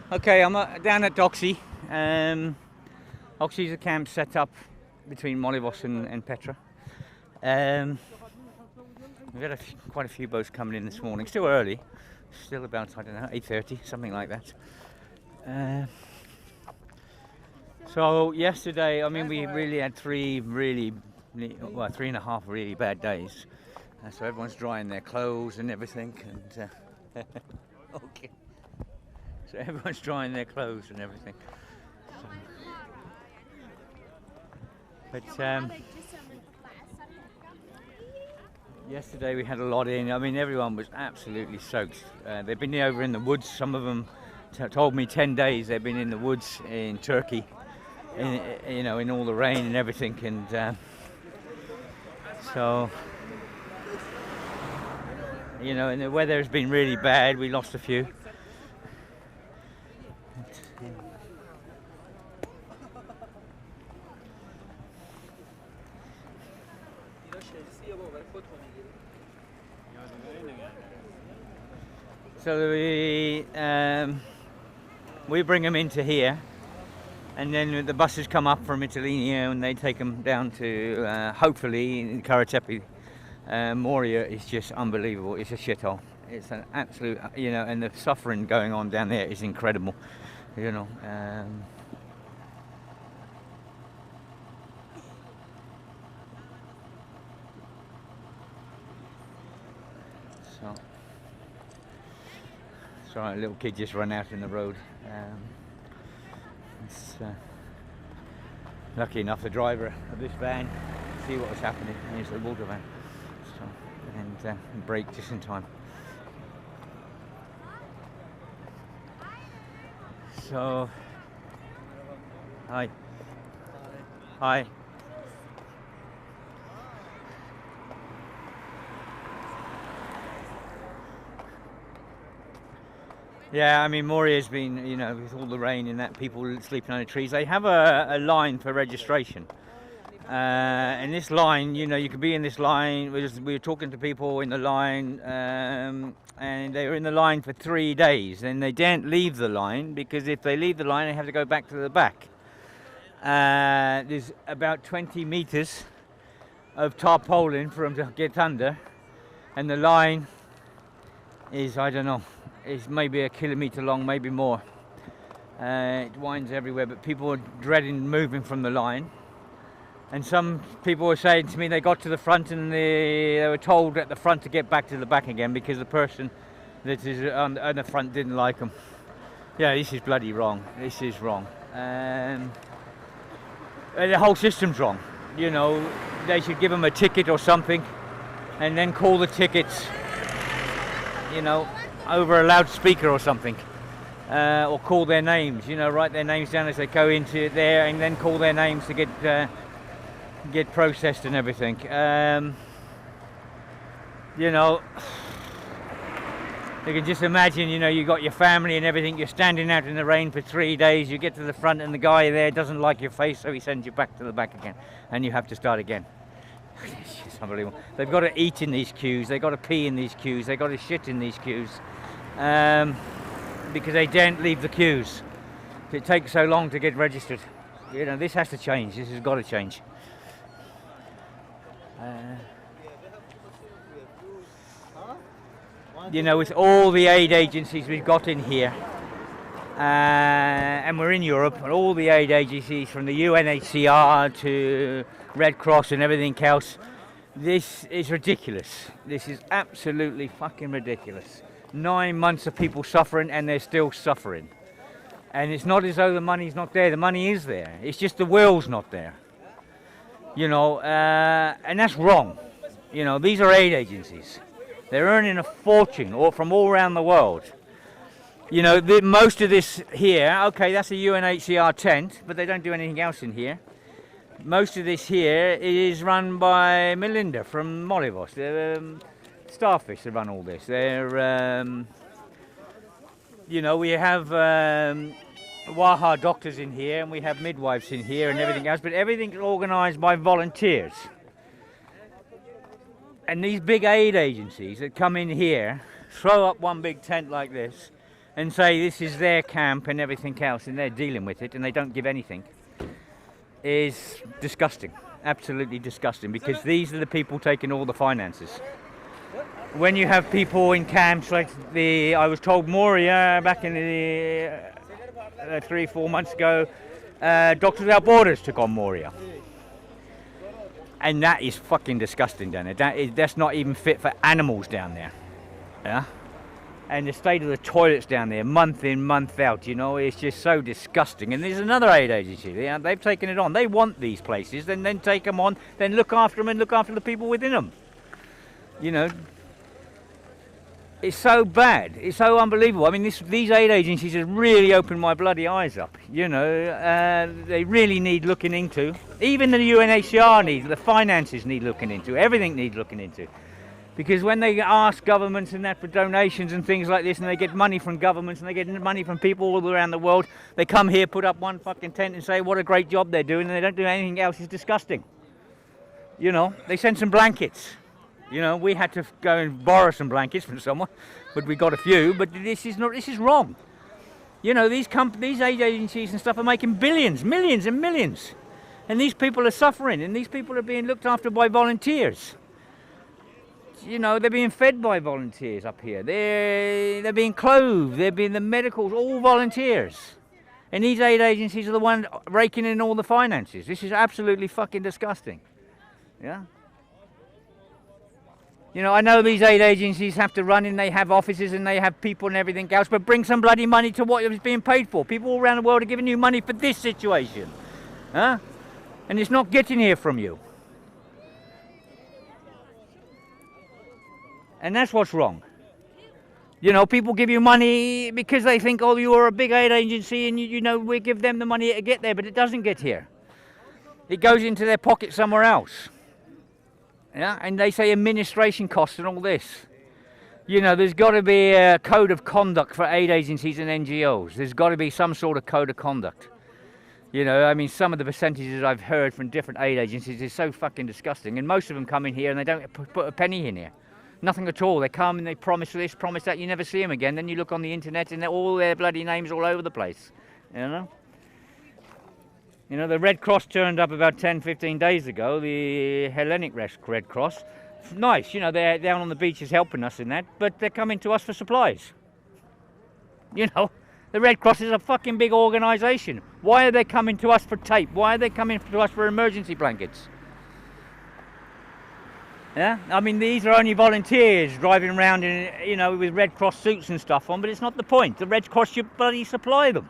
Okay, I'm down at Doxy. Doxy's a camp set up between Molivos and Petra. We've had quite a few boats coming in this morning. Still early. Still about, I don't know, 8:30, something like that. So yesterday, I mean, we really had three and a half really bad days. So everyone's drying their clothes and everything. And okay. So everyone's drying their clothes and everything. So, but yesterday we had a lot in. I mean, everyone was absolutely soaked. They've been over in the woods. Some of them told me 10 days they've been in the woods in Turkey, in all the rain and everything. And so, and the weather has been really bad. We lost a few. So we bring them into here, and then the buses come up from Italia and they take them down to hopefully in Karatepe. Moria is just unbelievable. It's a shithole. It's an absolute, and the suffering going on down there is incredible. Sorry, a little kid just ran out in the road. Lucky enough, the driver of this van see what was happening. It's a water van, and braked just in time. So, hi. Yeah, I mean, Moria's been, with all the rain and that, people sleeping under trees. They have a line for registration. And this line, you could be in this line. We were talking to people in the line, and they were in the line for 3 days. And they daren't leave the line, because if they leave the line, they have to go back to the back. There's about 20 meters of tarpaulin for them to get under. And the line is, I don't know, it's maybe a kilometre long, maybe more. It winds everywhere, but people are dreading moving from the line. And some people were saying to me they got to the front and they were told at the front to get back to the back again because the person that is on the front didn't like them. Yeah, this is bloody wrong. This is wrong. The whole system's wrong. They should give them a ticket or something and then call the tickets, over a loudspeaker or something, or call their names. Write their names down as they go into there, and then call their names to get processed and everything. You can just imagine. You got your family and everything. You're standing out in the rain for 3 days. You get to the front, and the guy there doesn't like your face, so he sends you back to the back again, and you have to start again. It's just unbelievable. They've got to eat in these queues. They've got to pee in these queues. They've got to shit in these queues. Because they daren't leave the queues. It takes so long to get registered. This has to change. This has got to change. With all the aid agencies we've got in here, and we're in Europe, and all the aid agencies from the UNHCR to Red Cross and everything else, this is ridiculous. This is absolutely fucking ridiculous. 9 months of people suffering, and they're still suffering. And it's not as though the money's not there. The money is there. It's just the will's not there. And that's wrong. These are aid agencies. They're earning a fortune from all around the world. Most of this here, okay, that's a UNHCR tent, but they don't do anything else in here. Most of this here is run by Melinda from Molivos. They're starfish that run all this. They're, we have Waha doctors in here, and we have midwives in here and everything else, but everything's organised by volunteers. And these big aid agencies that come in here, throw up one big tent like this, and say this is their camp and everything else, and they're dealing with it, and they don't give anything, is disgusting. Absolutely disgusting, because these are the people taking all the finances. When you have people in camps like I was told Moria back in the 3-4 months ago, Doctors Without Borders took on Moria. And that is fucking disgusting down there. That's not even fit for animals down there. Yeah? And the state of the toilets down there, month in, month out, you know, it's just so disgusting. And there's another aid agency, they've taken it on. They want these places, then take them on, then look after them and look after the people within them. You know, it's so bad, it's so unbelievable. I mean, these aid agencies have really opened my bloody eyes up. You know, they really need looking into. Even the UNHCR needs, the finances need looking into, everything needs looking into. Because when they ask governments and that for donations and things like this, and they get money from governments and they get money from people all around the world, they come here, put up one fucking tent and say what a great job they're doing, and they don't do anything else. It's disgusting. You know, they send some blankets. You know, we had to go and borrow some blankets from someone, but we got a few. But this is wrong. You know, these aid agencies and stuff are making billions, millions and millions. And these people are suffering, and these people are being looked after by volunteers. You know, they're being fed by volunteers up here. They're being clothed. They're being the medicals, all volunteers. And these aid agencies are the ones raking in all the finances. This is absolutely fucking disgusting. Yeah. You know, I know these aid agencies have to run and they have offices and they have people and everything else, but bring some bloody money to what it was being paid for. People all around the world are giving you money for this situation. Huh? And it's not getting here from you. And that's what's wrong. You know, people give you money because they think, oh, you're a big aid agency and, you know, we give them the money to get there, but it doesn't get here. It goes into their pocket somewhere else. Yeah, and they say administration costs and all this. You know, there's got to be a code of conduct for aid agencies and NGOs. There's got to be some sort of code of conduct. You know, I mean, some of the percentages I've heard from different aid agencies is so fucking disgusting. And most of them come in here and they don't put a penny in here. Nothing at all. They come and they promise this, promise that. You never see them again. Then you look on the internet and all their bloody names all over the place. You know? You know, the Red Cross turned up about 10-15 days ago. The Hellenic Red Cross. Nice, you know, they're down on the beaches helping us in that. But they're coming to us for supplies. You know, the Red Cross is a fucking big organisation. Why are they coming to us for tape? Why are they coming to us for emergency blankets? Yeah, I mean, these are only volunteers driving around in, you know, with Red Cross suits and stuff on, but it's not the point. The Red Cross should bloody supply them.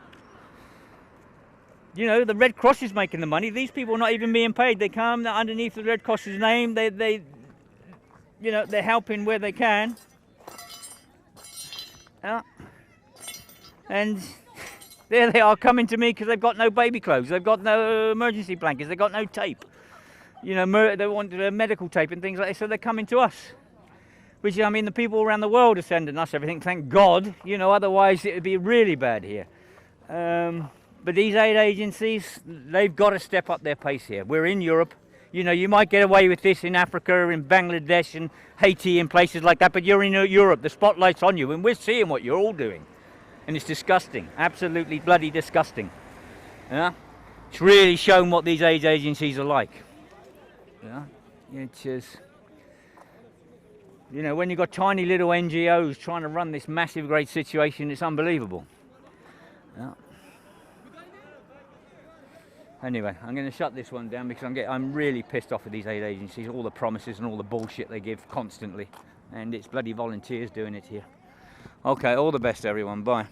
You know, the Red Cross is making the money. These people are not even being paid. They come underneath the Red Cross's name. They, you know, they're helping where they can. Yeah. And there they are coming to me because they've got no baby clothes. They've got no emergency blankets. They've got no tape. You know, they want medical tape and things like this, so they're coming to us. Which, I mean, the people around the world are sending us everything, thank God. You know, otherwise it would be really bad here. But these aid agencies, they've got to step up their pace here. We're in Europe. You know, you might get away with this in Africa, in Bangladesh and Haiti and places like that, but you're in Europe, the spotlight's on you, and we're seeing what you're all doing. And it's disgusting, absolutely bloody disgusting. Yeah? It's really shown what these aid agencies are like. Yeah, it's just, you know, when you've got tiny little NGOs trying to run this massive great situation, it's unbelievable. Yeah. Anyway, I'm going to shut this one down because I'm really pissed off with these aid agencies, all the promises and all the bullshit they give constantly, and it's bloody volunteers doing it here. Okay, all the best everyone, bye.